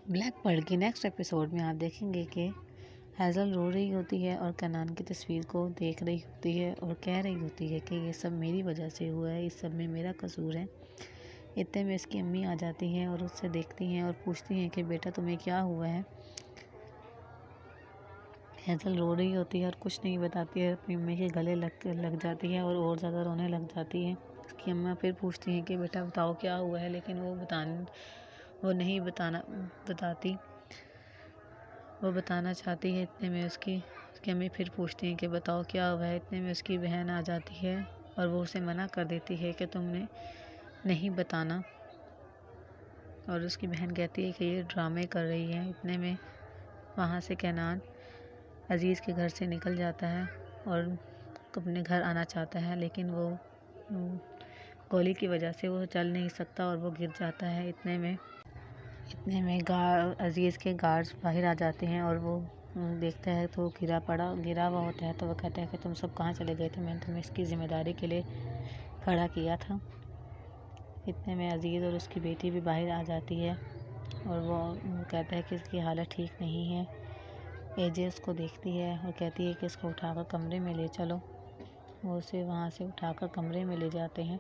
Black Pearl کی next episode میں آپ دیکھیں گے کہ ہیزل رو رہی ہوتی ہے اور کنان کی تصویر کو دیکھ رہی ہوتی ہے اور کہہ رہی ہوتی ہے کہ یہ سب میری وجہ سے ہوا ہے، اس سب میں میرا قصور ہے۔ اتنے میں اس کی امی آ جاتی ہیں اور اس سے دیکھتی ہیں اور پوچھتی ہیں کہ بیٹا تمہیں کیا ہوا ہے۔ ہیزل رو رہی ہوتی ہے اور کچھ نہیں بتاتی ہے، اپنی امی کے گلے لگ جاتی ہے اور زیادہ رونے لگ جاتی ہے۔ اس کی اماں پھر پوچھتی ہیں کہ بیٹا بتاؤ کیا ہوا ہے، لیکن وہ نہیں بتاتی، وہ بتانا چاہتی ہے۔ اتنے میں اس کی امی پھر پوچھتی ہیں کہ بتاؤ کیا ہوا ہے۔ اتنے میں اس کی بہن آ جاتی ہے اور وہ اسے منع کر دیتی ہے کہ تم نے نہیں بتانا، اور اس کی بہن کہتی ہے کہ یہ ڈرامے کر رہی ہے۔ اتنے میں وہاں سے کنان عزیز کے گھر سے نکل جاتا ہے اور اپنے گھر آنا چاہتا ہے، لیکن وہ گولی کی وجہ سے وہ چل نہیں سکتا اور وہ گر جاتا ہے۔ اتنے میں عزیز کے گارڈز باہر آ جاتے ہیں اور وہ دیکھتا ہے تو گرا ہوا ہوتا ہے، تو وہ کہتا ہے کہ تم سب کہاں چلے گئے تھے، میں نے تمہیں اس کی ذمہ داری کے لیے کھڑا کیا تھا۔ اتنے میں عزیز اور اس کی بیٹی بھی باہر آ جاتی ہے اور وہ کہتا ہے کہ اس کی حالت ٹھیک نہیں ہے۔ اے جے اس کو دیکھتی ہے اور کہتی ہے کہ اس کو اٹھا کر کمرے میں لے چلو۔ وہ اسے وہاں سے اٹھا کر کمرے میں لے جاتے ہیں۔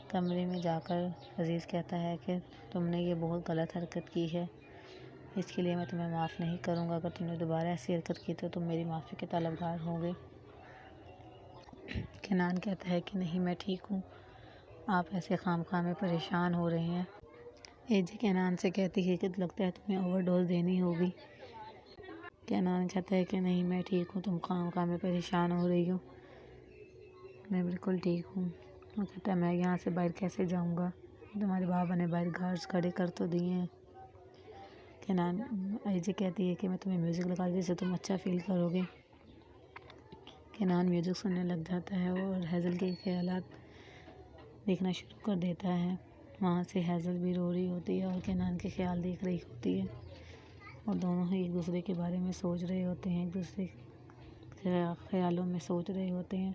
کمرے میں جا کر عزیز کہتا ہے کہ تم نے یہ بہت غلط حرکت کی ہے، اس کے لیے میں تمہیں معاف نہیں کروں گا، اگر تم نے دوبارہ ایسی حرکت کی تو تم میری معافی کے طلبگار ہوں گے۔ کنان کہتا ہے کہ نہیں، میں ٹھیک ہوں، آپ ایسے خواہ میں پریشان ہو رہے ہیں۔ اے جے کنان سے کہتی ہے کہ لگتا ہے تمہیں اوور ڈوز دینی ہوگی۔ کنان کہتا ہے کہ نہیں، میں ٹھیک ہوں، تم خواہ میں پریشان ہو رہی ہو، میں بالکل ٹھیک ہوں۔ وہ کہتا ہے میں یہاں سے باہر کیسے جاؤں گا، تمہارے بابا نے باہر گارڈز کھڑے کر تو دیے ہیں۔ اے جے کہتی ہے کہ میں تمہیں میوزک لگا دی جس سے تم اچھا فیل کرو گے۔ کنان میوزک سننے لگ جاتا ہے اور ہیزل کے خیالات دیکھنا شروع کر دیتا ہے۔ وہاں سے ہیزل بھی رو رہی ہوتی ہے اور کنان کے خیال دیکھ رہی ہوتی ہے، اور دونوں ہی ایک دوسرے کے بارے میں سوچ رہے ہوتے ہیں، ایک دوسرے کے خیالوں میں سوچ رہے ہوتے ہیں۔